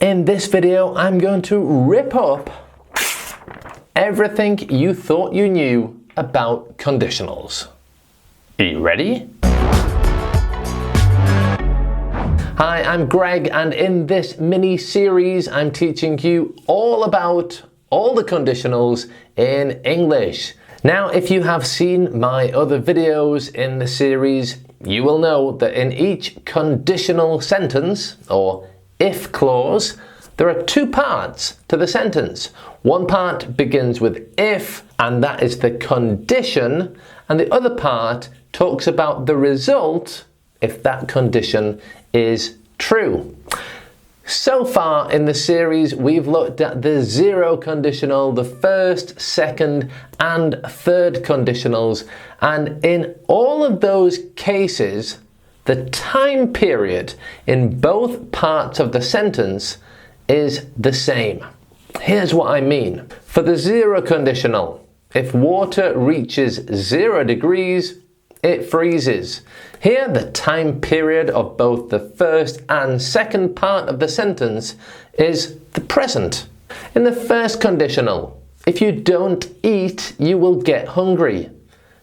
In this video, I'm going to rip up everything you thought you knew about conditionals. Are you ready? Hi, I'm Greg, and in this mini-series, I'm teaching you all about all the conditionals in English. Now, if you have seen my other videos in the series, you will know that in each conditional sentence, or if clause, there are two parts to the sentence. One part begins with if, and that is the condition, and the other part talks about the result if that condition is true. So far in the series, we've looked at the zero conditional, the first, second, and third conditionals, and in all of those cases, the time period in both parts of the sentence is the same. Here's what I mean. For the zero conditional, if water reaches 0 degrees, it freezes. Here, the time period of both the first and second part of the sentence is the present. In the first conditional, if you don't eat, you will get hungry.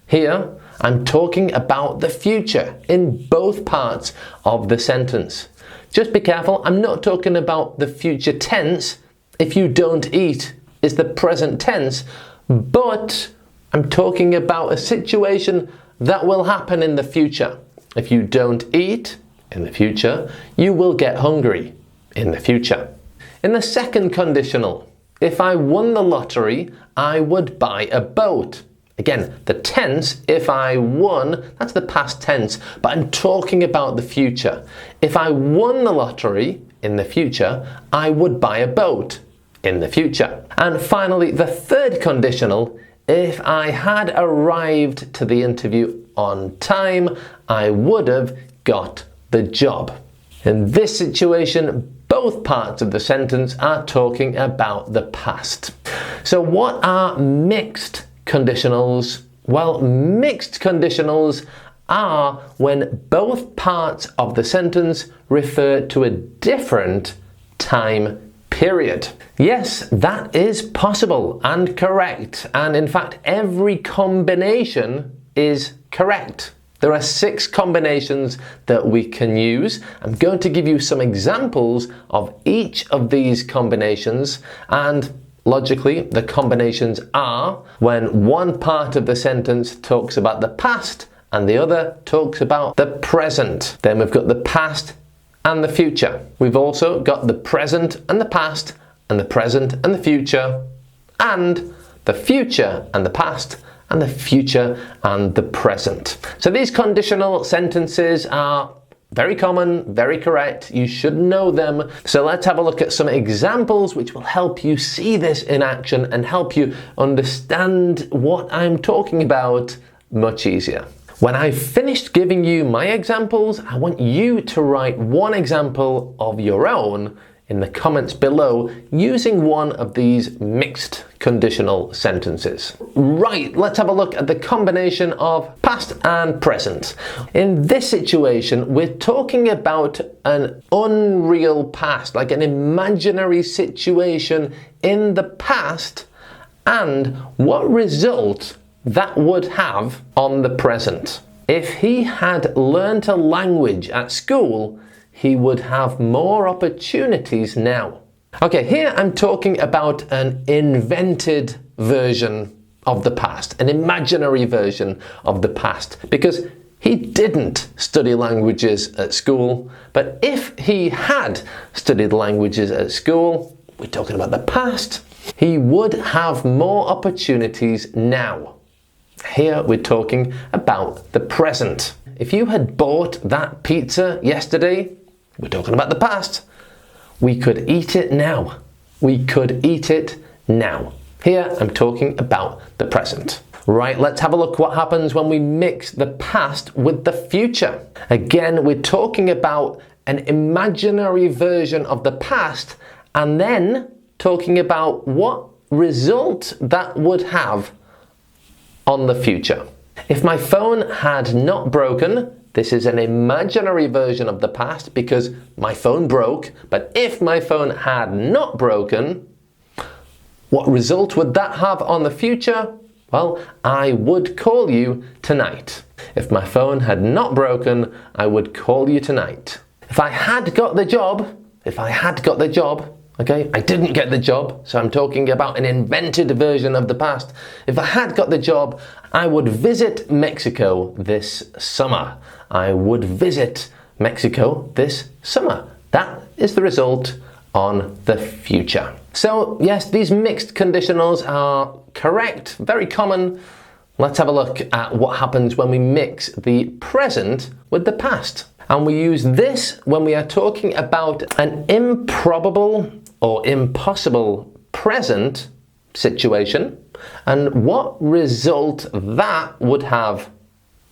Here, I'm talking about the future in both parts of the sentence. Just be careful, I'm not talking about the future tense. If you don't eat is the present tense, but I'm talking about a situation that will happen in the future. If you don't eat in the future, you will get hungry in the future. In the second conditional, if I won the lottery, I would buy a boat. Again, the tense, if I won, that's the past tense, but I'm talking about the future. If I won the lottery in the future, I would buy a boat in the future. And finally, the third conditional, if I had arrived to the interview on time, I would have got the job. In this situation, both parts of the sentence are talking about the past. So what are mixed conditionals? Well, mixed conditionals are when both parts of the sentence refer to a different time period. Yes, that is possible and correct, and in fact every combination is correct. There are 6 combinations that we can use. I'm going to give you some examples of each of these combinations, and logically, the combinations are when one part of the sentence talks about the past and the other talks about the present. Then we've got the past and the future. We've also got the present and the past and the present and the future and the future and the past and the future and the present. So these conditional sentences are very common, very correct. You should know them. So let's have a look at some examples which will help you see this in action and help you understand what I'm talking about much easier. When I've finished giving you my examples, I want you to write one example of your own in the comments below using one of these mixed conditional sentences. Right, let's have a look at the combination of past and present. In this situation, we're talking about an unreal past, like an imaginary situation in the past, and what result that would have on the present. If he had learnt a language at school, he would have more opportunities now. Okay, here I'm talking about an invented version of the past, an imaginary version of the past, because he didn't study languages at school. But if he had studied languages at school, we're talking about the past, he would have more opportunities now. Here we're talking about the present. If you had bought that pizza yesterday, we're talking about the past. We could eat it now. We could eat it now. Here I'm talking about the present. Right, let's have a look what happens when we mix the past with the future. Again, we're talking about an imaginary version of the past and then talking about what result that would have on the future. If my phone had not broken this is an imaginary version of the past because my phone broke. But if my phone had not broken, what result would that have on the future? Well, I would call you tonight. If my phone had not broken, I would call you tonight. If I had got the job, okay, I didn't get the job, so I'm talking about an invented version of the past. If I had got the job, I would visit Mexico this summer. I would visit Mexico this summer. That is the result on the future. So yes, these mixed conditionals are correct, very common. Let's have a look at what happens when we mix the present with the past. And we use this when we are talking about an improbable or impossible present situation and what result that would have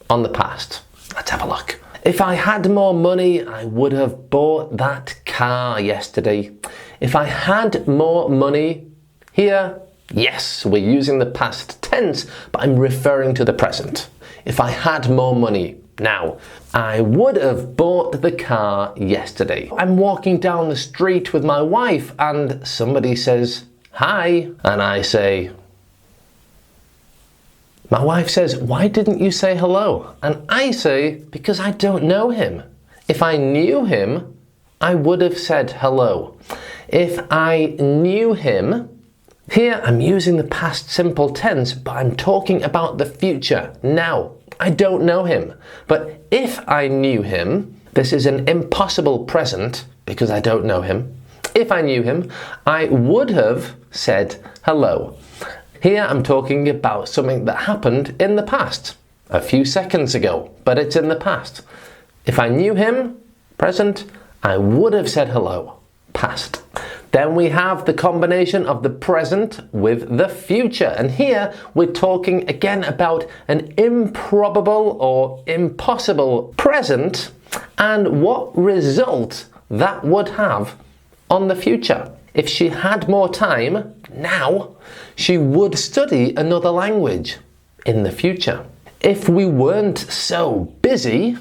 on the past. Let's have a look. If I had more money, I would have bought that car yesterday. If I had more money, here, yes, we're using the past tense, but I'm referring to the present. If I had more money, now, I would have bought the car yesterday. I'm walking down the street with my wife and somebody says, hi, and I say, my wife says, why didn't you say hello? And I say, because I don't know him. If I knew him, I would have said hello. If I knew him, here I'm using the past simple tense, but I'm talking about the future. Now, I don't know him. But if I knew him, this is an impossible present because I don't know him. If I knew him, I would have said hello. Here I'm talking about something that happened in the past, a few seconds ago, but it's in the past. If I knew him, present, I would have said hello, past. Then we have the combination of the present with the future. And here we're talking again about an improbable or impossible present and what result that would have on the future. If she had more time now, she would study another language in the future. If we weren't so busy,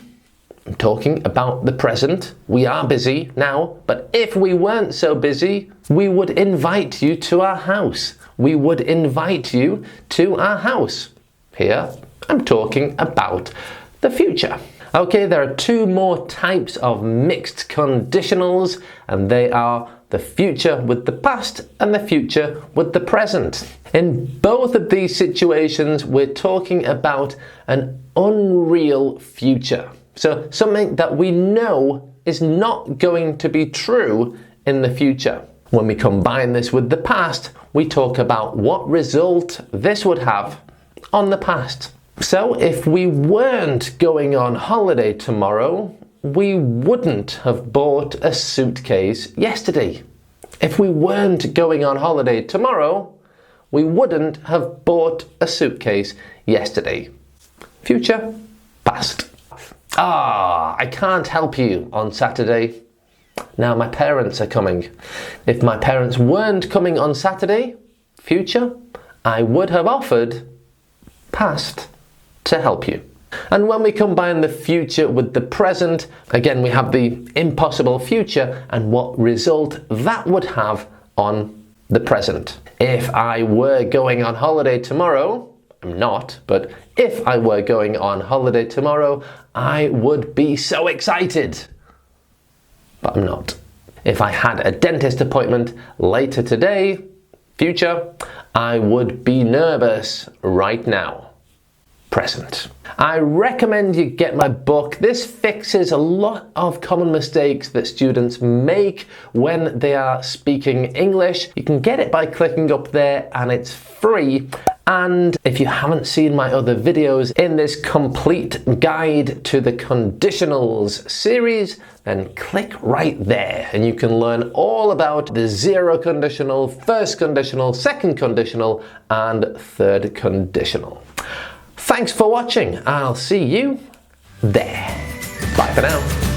I'm talking about the present. We are busy now, but if we weren't so busy, we would invite you to our house. We would invite you to our house. Here, I'm talking about the future. Okay, there are two more types of mixed conditionals, and they are the future with the past and the future with the present. In both of these situations, we're talking about an unreal future. So something that we know is not going to be true in the future. When we combine this with the past, we talk about what result this would have on the past. So if we weren't going on holiday tomorrow, we wouldn't have bought a suitcase yesterday. If we weren't going on holiday tomorrow, we wouldn't have bought a suitcase yesterday. Future, past. I can't help you on Saturday. Now my parents are coming. If my parents weren't coming on Saturday, future, I would have offered, past, to help you. And when we combine the future with the present, again we have the impossible future and what result that would have on the present. If I were going on holiday tomorrow, I'm not, but if I were going on holiday tomorrow, I would be so excited. But I'm not. If I had a dentist appointment later today, future, I would be nervous right now. Present. I recommend you get my book. This fixes a lot of common mistakes that students make when they are speaking English. You can get it by clicking up there and it's free. And if you haven't seen my other videos in this complete guide to the conditionals series, then click right there and you can learn all about the zero conditional, first conditional, second conditional, and third conditional. Thanks for watching. I'll see you there. Bye for now.